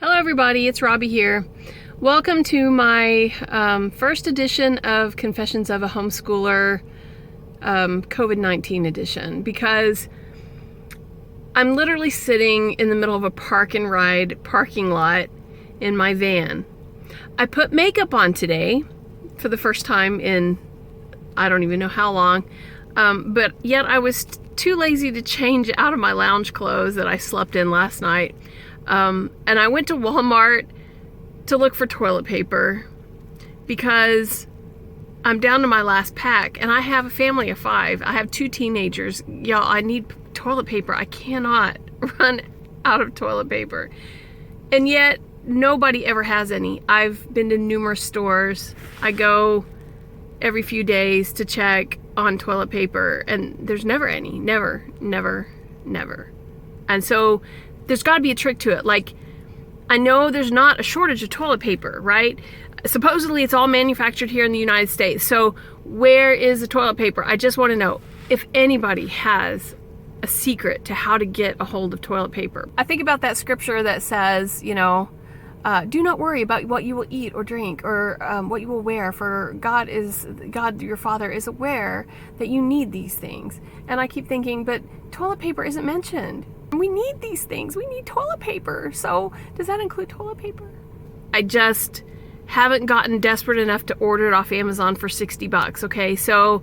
Hello everybody, it's Robbie here. Welcome to my first edition of Confessions of a Homeschooler COVID-19 edition, because I'm literally sitting in the middle of a park and ride parking lot in my van. I put makeup on today for the first time in I don't even know how long, but yet I was too lazy to change out of my lounge clothes that I slept in last night. And I went to Walmart to look for toilet paper because I'm down to my last pack, and I have a family of 5. I have 2 teenagers. Y'all, I need toilet paper. I cannot run out of toilet paper. And yet nobody ever has any. I've been to numerous stores. I go every few days to check on toilet paper, and there's never any. Never. And so there's got to be a trick to it. Like, I know there's not a shortage of toilet paper, right? Supposedly it's all manufactured here in the United States. So where is the toilet paper? I just want to know if anybody has a secret to how to get a hold of toilet paper. I think about that scripture that says, do not worry about what you will eat or drink or what you will wear, for God, your Father, is aware that you need these things. And I keep thinking, but toilet paper isn't mentioned. We need these things. We need toilet paper. So does that include toilet paper? I just haven't gotten desperate enough to order it off Amazon for $60, okay? So,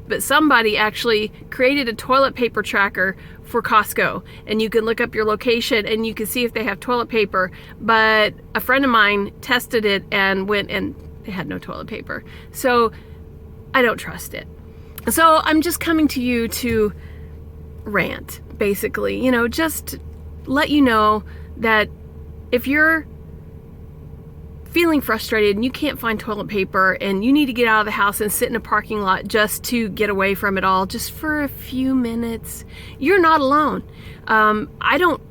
but somebody actually created a toilet paper tracker for Costco, and you can look up your location and you can see if they have toilet paper. But a friend of mine tested it and went and they had no toilet paper. So I don't trust it. So I'm just coming to you to rant, basically, just let you know that if you're feeling frustrated and you can't find toilet paper and you need to get out of the house and sit in a parking lot just to get away from it all, just for a few minutes, you're not alone. I don't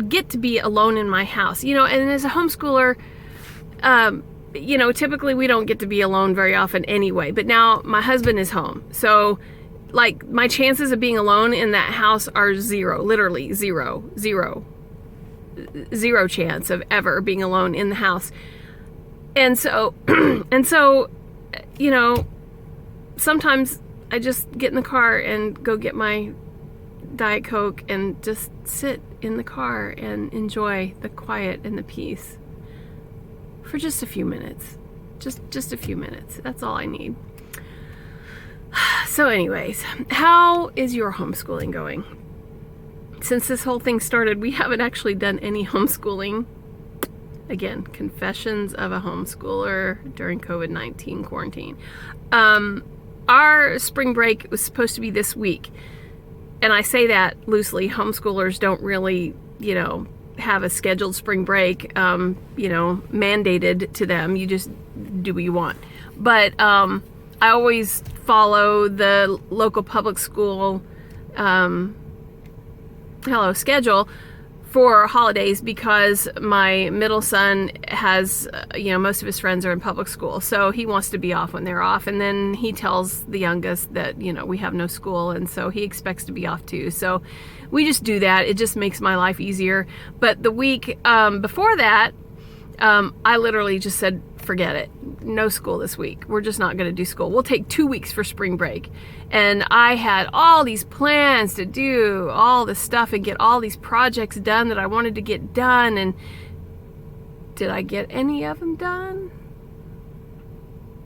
get to be alone in my house, and as a homeschooler, typically we don't get to be alone very often anyway, but now my husband is home. So like, my chances of being alone in that house are zero, literally zero chance of ever being alone in the house. And so, sometimes I just get in the car and go get my Diet Coke and just sit in the car and enjoy the quiet and the peace for just a few minutes. Just a few minutes. That's all I need. So anyways, how is your homeschooling going? Since this whole thing started, we haven't actually done any homeschooling. Again, confessions of a homeschooler during COVID-19 quarantine. Our spring break was supposed to be this week. And I say that loosely. Homeschoolers don't really, have a scheduled spring break, mandated to them. You just do what you want. But I always follow the local public school schedule for holidays, because my middle son has, most of his friends are in public school, so he wants to be off when they're off, and then he tells the youngest that, we have no school, and so he expects to be off too. So we just do that. It just makes my life easier. But the week before that, I literally just said, forget it. No school this week. We're just not going to do school. We'll take 2 weeks for spring break. And I had all these plans to do all this stuff and get all these projects done that I wanted to get done. And did I get any of them done?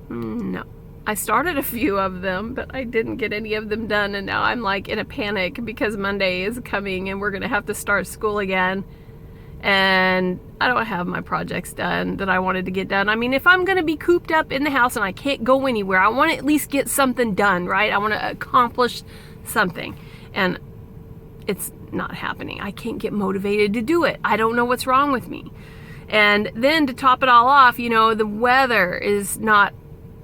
No. I started a few of them, but I didn't get any of them done. And now I'm like in a panic because Monday is coming and we're going to have to start school again. And I don't have my projects done that I wanted to get done. I mean, if I'm going to be cooped up in the house and I can't go anywhere, I want to at least get something done, right? I want to accomplish something. And it's not happening. I can't get motivated to do it. I don't know what's wrong with me. And then to top it all off, the weather is not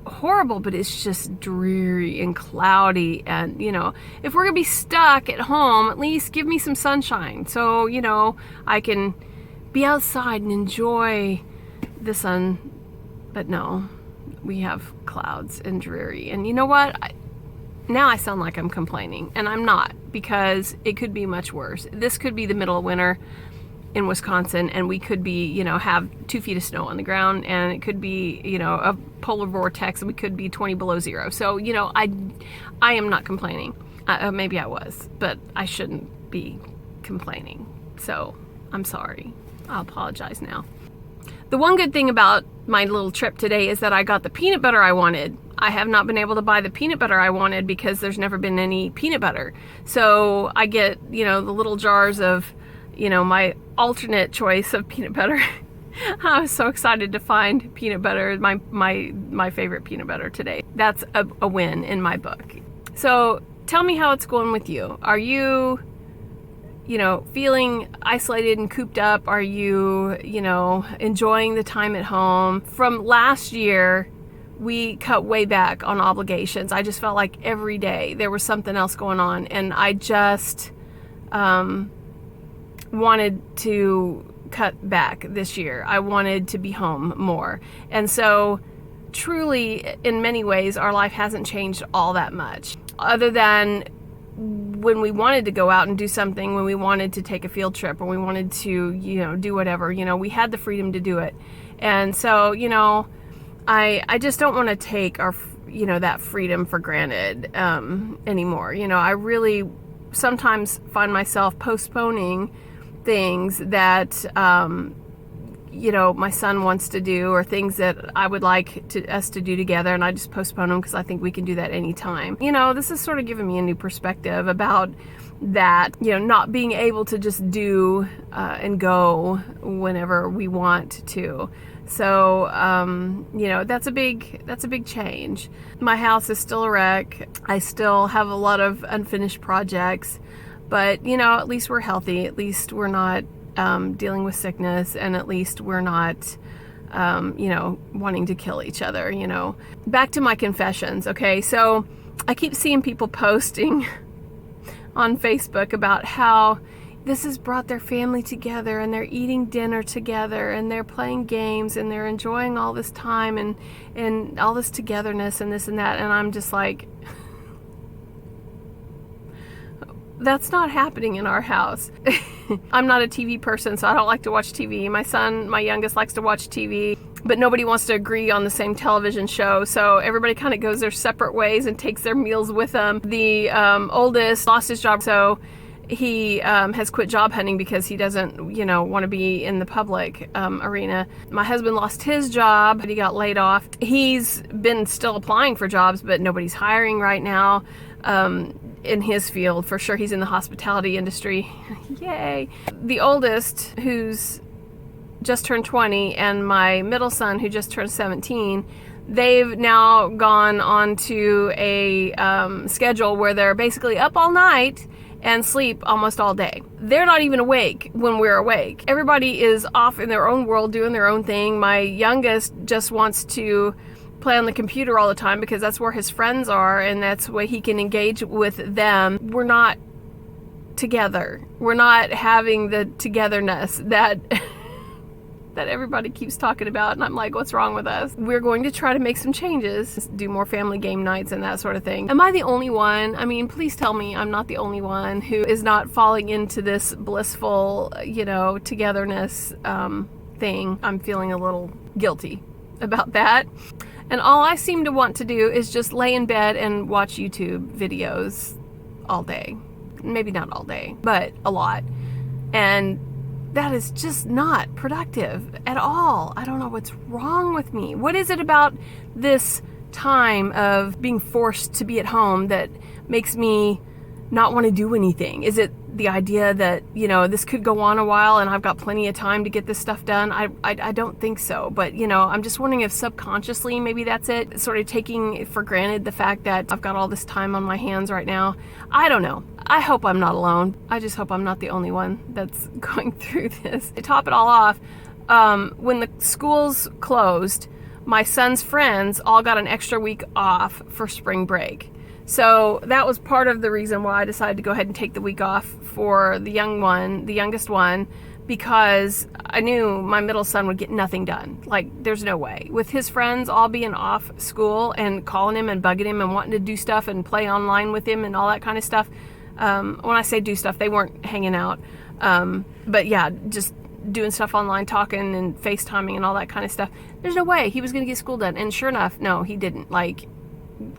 horrible, but it's just dreary and cloudy. And, if we're going to be stuck at home, at least give me some sunshine. So, I can be outside and enjoy the sun. But no, we have clouds and dreary. And you know what? Now I sound like I'm complaining, and I'm not, because it could be much worse. This could be the middle of winter. in Wisconsin, and we could be, you know, have 2 feet of snow on the ground, and it could be, you know, a polar vortex, and we could be 20 below zero. So, you know, I am not complaining. Maybe I was, but I shouldn't be complaining. So I'm sorry. I'll apologize now. The one good thing about my little trip today is that I got the peanut butter I wanted. I have not been able to buy the peanut butter I wanted because there's never been any peanut butter. So I get, you know, the little jars of, you know, my alternate choice of peanut butter. I was so excited to find peanut butter, my favorite peanut butter today. That's a win in my book. So tell me how it's going with you. Are you, you know, feeling isolated and cooped up? Are you, you know, enjoying the time at home? From last year, we cut way back on obligations. I just felt like every day there was something else going on, and I just wanted to cut back this year. I wanted to be home more. And so truly, in many ways, our life hasn't changed all that much, other than when we wanted to go out and do something, when we wanted to take a field trip, or we wanted to, you know, do whatever, you know, we had the freedom to do it. And so, you know, I just don't want to take our, you know, that freedom for granted anymore. You know, I really sometimes find myself postponing things that, you know, my son wants to do, or things that I would like us to do together, and I just postpone them because I think we can do that anytime. You know, this is sort of giving me a new perspective about that, you know, not being able to just do and go whenever we want to. So, you know, that's a big change. My house is still a wreck. I still have a lot of unfinished projects, but, you know, at least we're healthy. At least we're not dealing with sickness, and at least we're not, you know, wanting to kill each other, you know. Back to my confessions, okay? So I keep seeing people posting on Facebook about how this has brought their family together, and they're eating dinner together, and they're playing games, and they're enjoying all this time and all this togetherness and this and that. And I'm just like, that's not happening in our house. I'm not a TV person, so I don't like to watch TV. My son, my youngest, likes to watch TV, but nobody wants to agree on the same television show. So everybody kind of goes their separate ways and takes their meals with them. The oldest lost his job, so he has quit job hunting because he doesn't, you know, want to be in the public arena. My husband lost his job, but he got laid off. He's been still applying for jobs, but nobody's hiring right now in his field. For sure, he's in the hospitality industry. Yay! The oldest, who's just turned 20, and my middle son, who just turned 17, they've now gone on to a schedule where they're basically up all night and sleep almost all day. They're not even awake when we're awake. Everybody is off in their own world doing their own thing. My youngest just wants to play on the computer all the time because that's where his friends are, and that's where he can engage with them. We're not together. We're not having the togetherness that that everybody keeps talking about, and I'm like, what's wrong with us? We're going to try to make some changes, do more family game nights and that sort of thing. Am I the only one? I mean, please tell me I'm not the only one who is not falling into this blissful, you know, togetherness thing. I'm feeling a little guilty about that. And all I seem to want to do is just lay in bed and watch YouTube videos all day. Maybe not all day, but a lot. And that is just not productive at all. I don't know what's wrong with me. What is it about this time of being forced to be at home that makes me not want to do anything? Is it the idea that, you know, this could go on a while and I've got plenty of time to get this stuff done? I don't think so. But, you know, I'm just wondering if subconsciously maybe that's it. Sort of taking for granted the fact that I've got all this time on my hands right now. I don't know. I hope I'm not alone. I just hope I'm not the only one that's going through this. To top it all off, when the schools closed, my son's friends all got an extra week off for spring break. So that was part of the reason why I decided to go ahead and take the week off for the youngest one, because I knew my middle son would get nothing done. Like, there's no way. With his friends all being off school and calling him and bugging him and wanting to do stuff and play online with him and all that kind of stuff. When I say do stuff, they weren't hanging out. But yeah, just doing stuff online, talking and FaceTiming and all that kind of stuff. There's no way he was going to get school done. And sure enough, no, he didn't like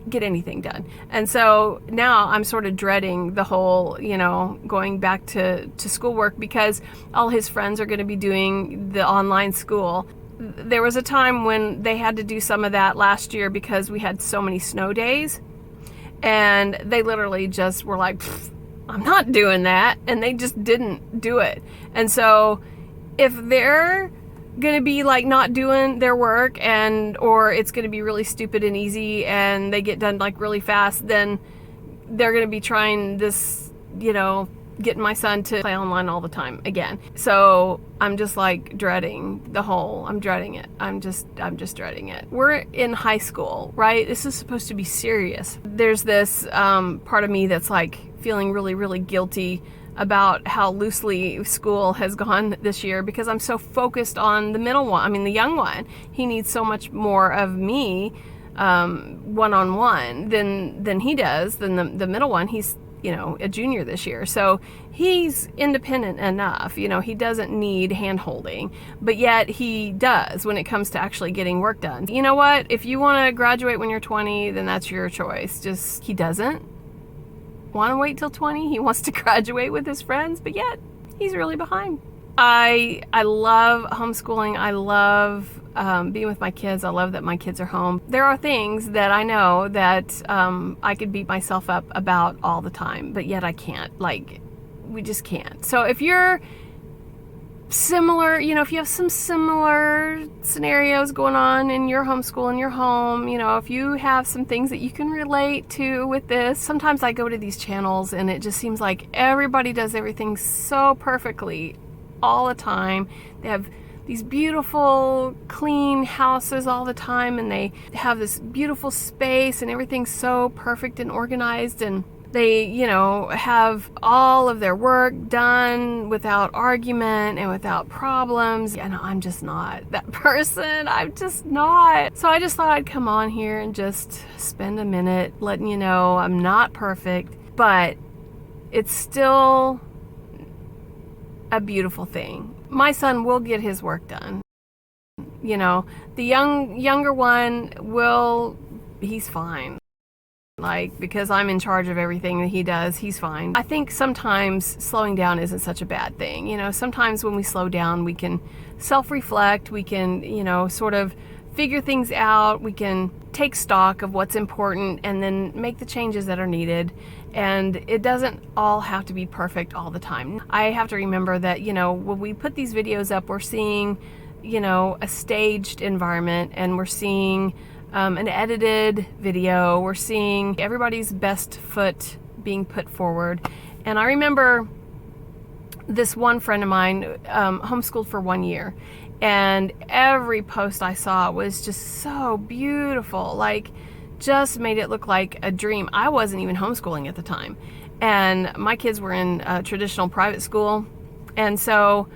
get anything done. And so now I'm sort of dreading the whole, you know, going back to schoolwork, because all his friends are going to be doing the online school. There was a time when they had to do some of that last year because we had so many snow days, and they literally just were like, I'm not doing that, and they just didn't do it. And so if they're gonna be like not doing their work, and or it's gonna be really stupid and easy and they get done like really fast, then they're gonna be trying this, you know, getting my son to play online all the time again. So I'm just like dreading the whole, I'm dreading it. I'm just dreading it. We're in high school, right? This is supposed to be serious. There's this part of me that's like feeling really, really guilty about how loosely school has gone this year, because I'm so focused on the middle one. I mean, the young one. He needs so much more of me one-on-one than he does, than the middle one. He's, you know, a junior this year, so he's independent enough. You know, he doesn't need hand-holding, but yet he does when it comes to actually getting work done. You know what? If you want to graduate when you're 20, then that's your choice. Just, he doesn't want to wait till 20. He wants to graduate with his friends, but yet he's really behind. I love homeschooling. I love being with my kids. I love that my kids are home. There are things that I know that I could beat myself up about all the time, but yet I can't. Like, we just can't. So if you're similar, you know, if you have some similar scenarios going on in your homeschool, in your home, you know, if you have some things that you can relate to with this. Sometimes I go to these channels and it just seems like everybody does everything so perfectly all the time. They have these beautiful, clean houses all the time, and they have this beautiful space, and everything's so perfect and organized, and they, you know, have all of their work done without argument and without problems. And I'm just not that person. I'm just not. So I just thought I'd come on here and just spend a minute letting you know I'm not perfect, but it's still a beautiful thing. My son will get his work done. You know, the younger one will, he's fine. Like, because I'm in charge of everything that he does, he's fine. I think sometimes slowing down isn't such a bad thing. You know, sometimes when we slow down, we can self-reflect, we can, you know, sort of figure things out, we can take stock of what's important and then make the changes that are needed. And it doesn't all have to be perfect all the time. I have to remember that, you know, when we put these videos up, we're seeing, you know, a staged environment, and we're seeing an edited video. We're seeing everybody's best foot being put forward. And I remember this one friend of mine homeschooled for 1 year, and every post I saw was just so beautiful, like just made it look like a dream. I wasn't even homeschooling at the time, and my kids were in a traditional private school, and so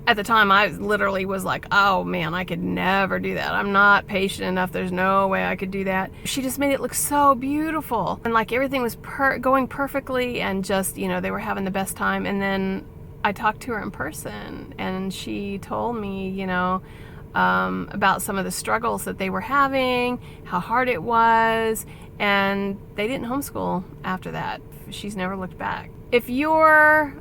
at the time, I literally was like, oh man, I could never do that. I'm not patient enough. There's no way I could do that. She just made it look so beautiful. And like everything was going perfectly, and just, you know, they were having the best time. And then I talked to her in person, and she told me, you know, about some of the struggles that they were having, how hard it was, and they didn't homeschool after that. She's never looked back. If you're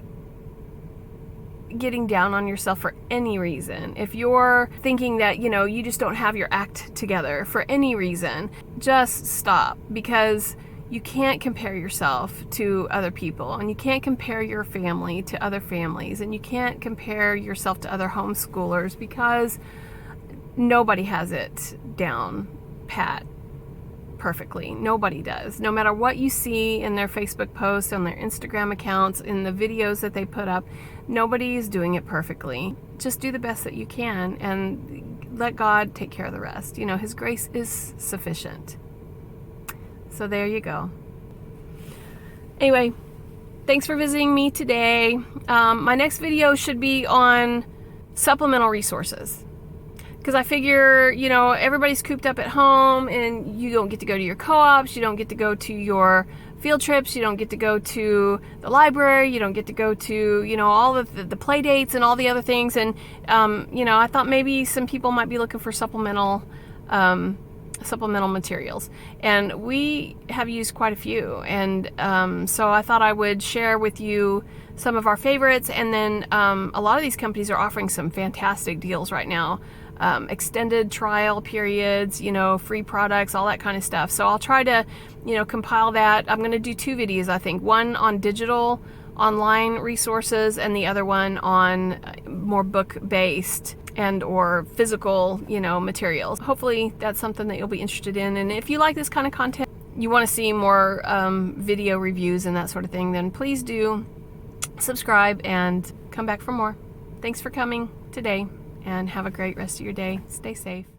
getting down on yourself for any reason, if you're thinking that, you know, you just don't have your act together for any reason, just stop, because you can't compare yourself to other people, and you can't compare your family to other families, and you can't compare yourself to other homeschoolers, because nobody has it down pat perfectly. Nobody does. No matter what you see in their Facebook posts, on their Instagram accounts, in the videos that they put up, nobody is doing it perfectly. Just do the best that you can and let God take care of the rest. You know, His grace is sufficient. So there you go. Anyway, thanks for visiting me today. My next video should be on supplemental resources. because I figure, you know, everybody's cooped up at home and you don't get to go to your co-ops, you don't get to go to your field trips, you don't get to go to the library, you don't get to go to, you know, all of the play dates and all the other things. And, you know, I thought maybe some people might be looking for supplemental materials, and we have used quite a few, and so I thought I would share with you some of our favorites. And then a lot of these companies are offering some fantastic deals right now, extended trial periods, you know, free products, all that kind of stuff. So I'll try to, you know, compile that. I'm going to do 2 videos, I think, one on digital online resources and the other one on more book-based and or physical, you know, materials. Hopefully that's something that you'll be interested in. And if you like this kind of content, you want to see more video reviews and that sort of thing, then please do subscribe and come back for more. Thanks for coming today, and have a great rest of your day. Stay safe.